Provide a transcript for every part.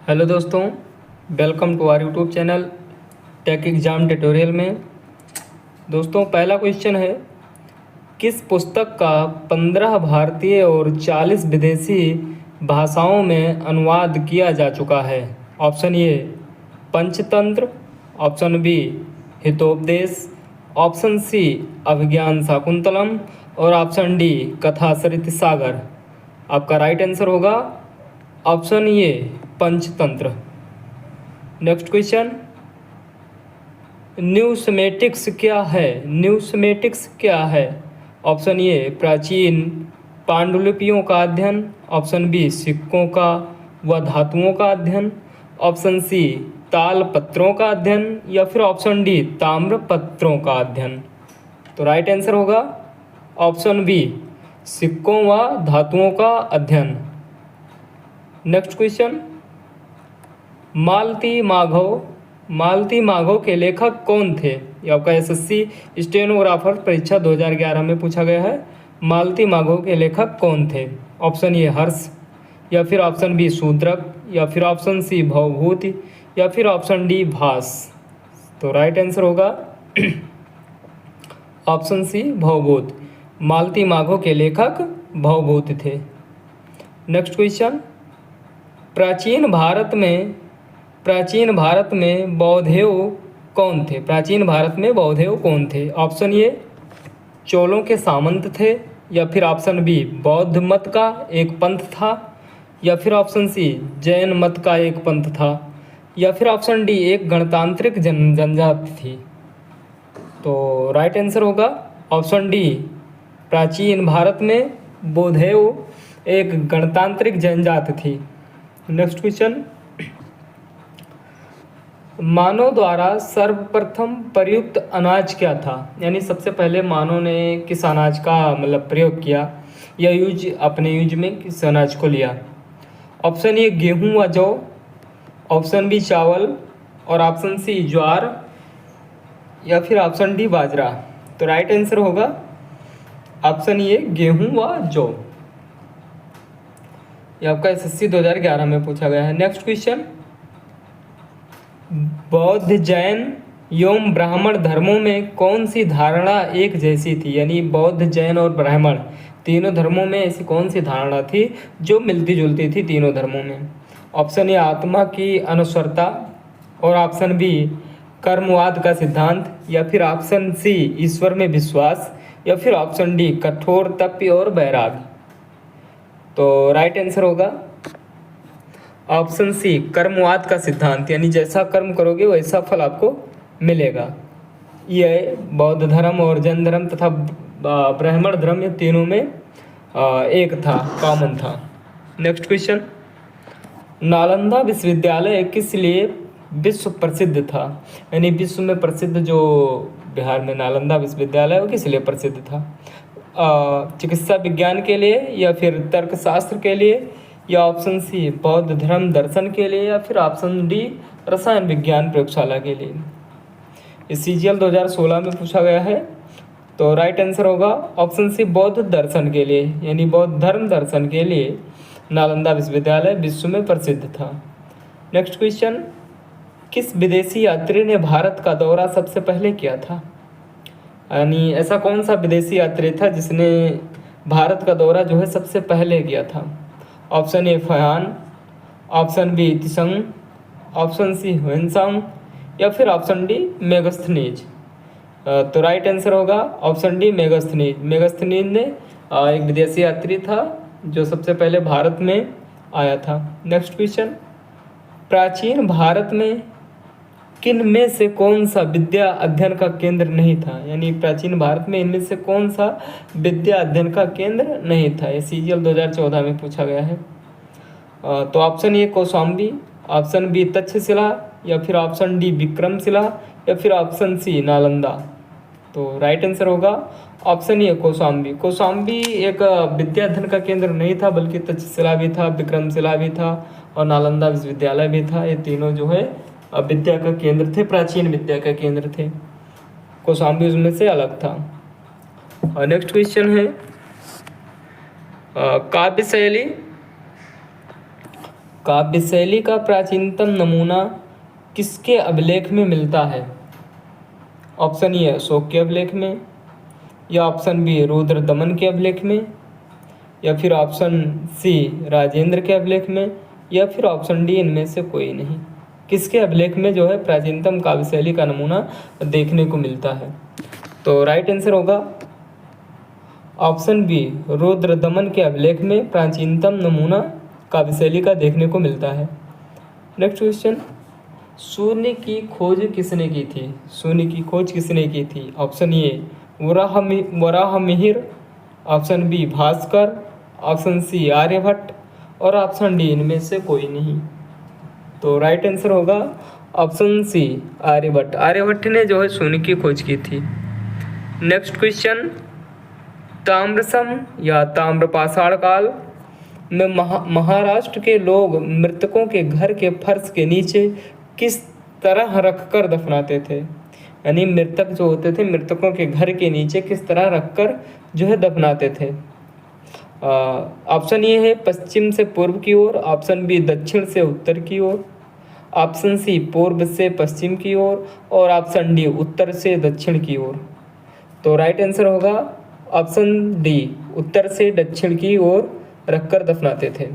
Hello दोस्तों, welcome to our YouTube channel tech exam tutorial में। दोस्तों, पहला क्वेश्चन है, किस पुस्तक का 15 भारतीय और 40 विदेशी भाषाओं में अनुवाद किया जा चुका है? Option A Panchatantra, option B Hitopadesha, option C Abhijnana Shakuntalam और ऑप्शन डी कथासरित सागर। आपका राइट आंसर होगा option A Panchatantra. Next question, numismatics क्या है? न्यूसमेटिक्स क्या है? ऑप्शन ए प्राचीन पांडुलिपियों का अध्ययन, ऑप्शन बी सिक्कों का व धातुओं का अध्ययन, ऑप्शन सी ताल पत्रों का अध्ययन या फिर ऑप्शन डी ताम्र पत्रों का अध्ययन। तो राइट आंसर होगा ऑप्शन बी सिक्कों व धातुओं का अध्ययन। नेक्स्ट क्वेश्चन, मालती माघव के लेखक कौन थे? ये आपका एसएससी स्टेनोग्राफर परीक्षा 2011 में पूछा गया है। मालती माघव के लेखक कौन थे? ऑप्शन ए हर्ष, या फिर ऑप्शन बी शूद्रक, या फिर ऑप्शन सी भवभूति, या फिर ऑप्शन डी भास। तो राइट आंसर होगा ऑप्शन सी भवभूत। मालती माघव के लेखक भवभूत थे। नेक्स्ट क्वेश्चन, प्राचीन भारत में बौद्धेय कौन थे? प्राचीन भारत में बौद्धेय कौन थे? ऑप्शन ए चोलों के सामंत थे, या फिर ऑप्शन बी बौद्ध मत का एक पंथ था, या फिर ऑप्शन सी जैन मत का एक पंथ था, या फिर ऑप्शन डी एक गणतांत्रिक जनजाति थी। तो राइट आंसर होगा ऑप्शन डी, प्राचीन भारत में बौद्धेय एक गणतांत्रिक जनजाति थी। नेक्स्ट क्वेश्चन, मानव द्वारा सर्वप्रथम प्रयुक्त अनाज क्या था? यानी सबसे पहले मानव ने किस अनाज का प्रयोग किया या अपने यूज में किस अनाज को लिया? ऑप्शन ए गेहूं व जौ, ऑप्शन बी चावल और ऑप्शन सी ज्वार, या फिर ऑप्शन डी बाजरा। तो राइट आंसर होगा ऑप्शन ए गेहूं व जौ। ये आपका एसएससी 2011 में पूछा गया है। नेक्स्ट क्वेश्चन, बौद्ध जैन एवं ब्राह्मण धर्मों में कौन सी धारणा एक जैसी थी? यानी बौद्ध जैन और ब्राह्मण तीनों धर्मों में ऐसी कौन सी धारणा थी जो मिलती जुलती थी तीनों धर्मों में? ऑप्शन ए आत्मा की अनश्वरता, और ऑप्शन बी कर्मवाद का सिद्धांत, या फिर ऑप्शन सी ईश्वर में विश्वास, या फिर ऑप्शन डी कठोर तप और वैराग्य। तो राइट आंसर होगा ऑप्शन सी कर्मवाद का सिद्धांत, यानी जैसा कर्म करोगे वैसा फल आपको मिलेगा। यह बौद्ध धर्म और जैन धर्म तथा ब्राह्मण धर्म, ये तीनों में एक था, कॉमन था। नेक्स्ट क्वेश्चन, नालंदा विश्वविद्यालय किस लिए विश्व प्रसिद्ध था? यानी विश्व में प्रसिद्ध जो बिहार में नालंदा विश्वविद्यालय वो किस लिए प्रसिद्ध था? चिकित्सा विज्ञान के लिए, या फिर तर्कशास्त्र के लिए, या ऑप्शन सी बौद्ध धर्म दर्शन के लिए, या फिर ऑप्शन डी रसायन विज्ञान प्रयोगशाला के लिए। इस सीजीएल 2016 में पूछा गया है। तो राइट आंसर होगा ऑप्शन सी बौद्ध दर्शन के लिए, यानी बौद्ध धर्म दर्शन के लिए नालंदा विश्वविद्यालय विश्व में प्रसिद्ध था। नेक्स्ट क्वेश्चन, किस विदेशी यात्री ने भारत का दौरा सबसे पहले किया था? यानी ऐसा कौन सा विदेशी यात्री था जिसने भारत का दौरा जो है सबसे पहले किया था? Option A Fahien, option B Itsing, option C Hiuen Tsang, या फिर ऑप्शन डी मेगस्थनीज। तो राइट आंसर होगा ऑप्शन डी मेगस्थनीज। मेगस्थनीज ने एक विदेशी यात्री था जो सबसे पहले भारत में आया था। नेक्स्ट क्वेश्चन, प्राचीन भारत में किन में से कौन सा विद्या अध्ययन का केंद्र नहीं था? यानी प्राचीन भारत में इनमें से कौन सा विद्या अध्ययन का केंद्र नहीं था? ये सीजीएल 2014 में पूछा गया है। तो option A Kaushambi, option B Takshashila, या फिर ऑप्शन डी विक्रमशिला, या फिर ऑप्शन सी नालंदा। तो राइट आंसर होगा ऑप्शन ए कौशाम्बी। कौशाम्बी एक विद्या अध्ययन का केंद्र नहीं था, बल्कि तक्षशिला भी था, विक्रमशिला भी था और नालंदा विश्वविद्यालय भी था। ये तीनों जो है विद्या का केंद्र थे, प्राचीन विद्या का केंद्र थे। कौशाम्बी उसमें से अलग था। और नेक्स्ट क्वेश्चन है, काव्य शैली काव्य शैली का प्राचीनतम नमूना किसके अभिलेख में मिलता है? ऑप्शन ए अशोक के अभिलेख में, या ऑप्शन बी रुद्र दमन के अभिलेख में, या फिर ऑप्शन सी राजेंद्र के अभिलेख में, या फिर ऑप्शन डी इनमें से कोई नहीं। किसके अभिलेख में जो है प्राचीनतम काव्य शैली का नमूना देखने को मिलता है? तो राइट आंसर होगा ऑप्शन बी रुद्र दमन के अभिलेख में प्राचीनतम नमूना काव्य शैली का देखने को मिलता है। नेक्स्ट क्वेश्चन, शून्य की खोज किसने की थी? शून्य की खोज किसने की थी? Option A Varahamihira, option B Bhaskar, option C Aryabhata, और ऑप्शन डी इनमें से कोई नहीं। तो राइट आंसर होगा ऑप्शन सी आर्यभट्ट। आर्यभट्ट ने जो है शून्य की खोज की थी। नेक्स्ट क्वेश्चन, ताम्रसम या ताम्रपाषाण काल में महाराष्ट्र के लोग मृतकों के घर के फर्श के नीचे किस तरह रखकर दफनाते थे? यानी मृतक जो होते थे मृतकों के घर के नीचे किस तरह रखकर जो है दफनाते थे? ऑप्शन ए है पश्चिम से पूर्व की ओर, ऑप्शन बी दक्षिण से उत्तर की ओर, ऑप्शन सी पूर्व से पश्चिम की ओर, और ऑप्शन डी उत्तर से दक्षिण की ओर। तो राइट आंसर होगा ऑप्शन डी उत्तर से दक्षिण की ओर रखकर दफनाते थे।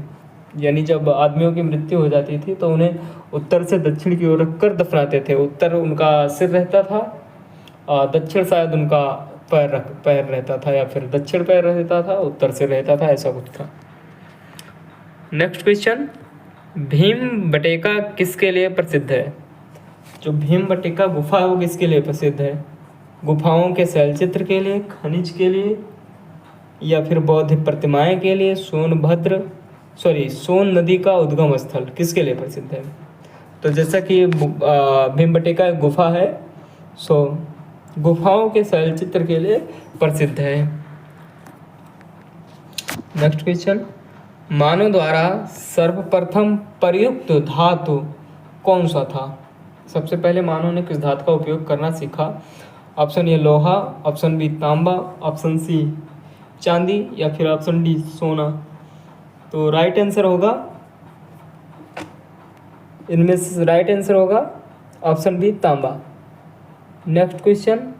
यानी जब आदमियों की मृत्यु हो जाती थी तो उन्हें उत्तर से दक्षिण की ओर रखकर दफनाते थे। उत्तर उनका सिर रहता था, दक्षिण शायद उनका पैर रहता था, या फिर दक्षिण पैर रहता था, उत्तर सिर रहता था, ऐसा कुछ था। नेक्स्ट क्वेश्चन, भीम बटेका किसके लिए प्रसिद्ध है? जो भीम बटेका गुफा है वो किसके लिए प्रसिद्ध है? गुफाओं के शैलचित्र के लिए, खनिज के लिए, या फिर बौद्ध प्रतिमाएं के लिए, सोन नदी का उद्गम स्थल किसके लिए प्रसिद्ध है? तो जैसा कि भीमबटेका एक गुफा है, सो गुफाओं के शैलचित्र के लिए प्रसिद्ध है। नेक्स्ट क्वेश्चन, मानव द्वारा सर्वप्रथम प्रयुक्त धातु कौन सा था? सबसे पहले मानव ने किस धातु का उपयोग करना सीखा? ऑप्शन ए लोहा, ऑप्शन बी तांबा, ऑप्शन सी चांदी, या फिर ऑप्शन डी सोना। तो राइट आंसर होगा इनमें से राइट आंसर होगा ऑप्शन बी तांबा। नेक्स्ट क्वेश्चन,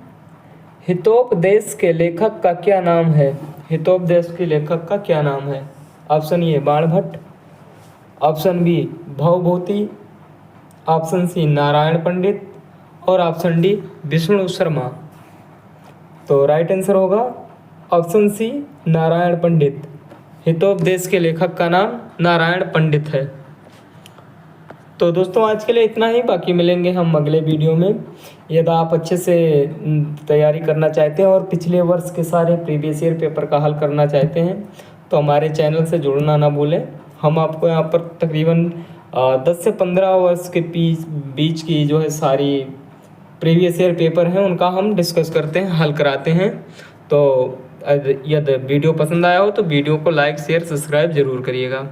हितोपदेश के लेखक का क्या नाम है? हितोपदेश के लेखक का क्या नाम है? Option A Banabhatta, option B Bhavabhuti, option C Narayan Pandit, और ऑप्शन डी विष्णु शर्मा। तो राइट आंसर होगा ऑप्शन सी नारायण पंडित। हितोपदेश के लेखक का नाम नारायण पंडित है। तो दोस्तों आज के लिए इतना ही, बाकी मिलेंगे हम अगले वीडियो में। यदि आप अच्छे से तैयारी करना चाहते हैं और पिछले वर्ष के सारे प्रीवियस ईयर पेपर का हल करना चाहते हैं तो हमारे चैनल से जुड़ना ना भूलें। हम आपको यहाँ पर तकरीबन 10 से 15 वर्ष के बीच की जो है सारी प्रीवियस ईयर पेपर हैं उनका हम डिस्कस करते हैं, हल कराते हैं। तो यदि वीडियो पसंद आया हो तो वीडियो को लाइक शेयर सब्सक्राइब ज़रूर करिएगा।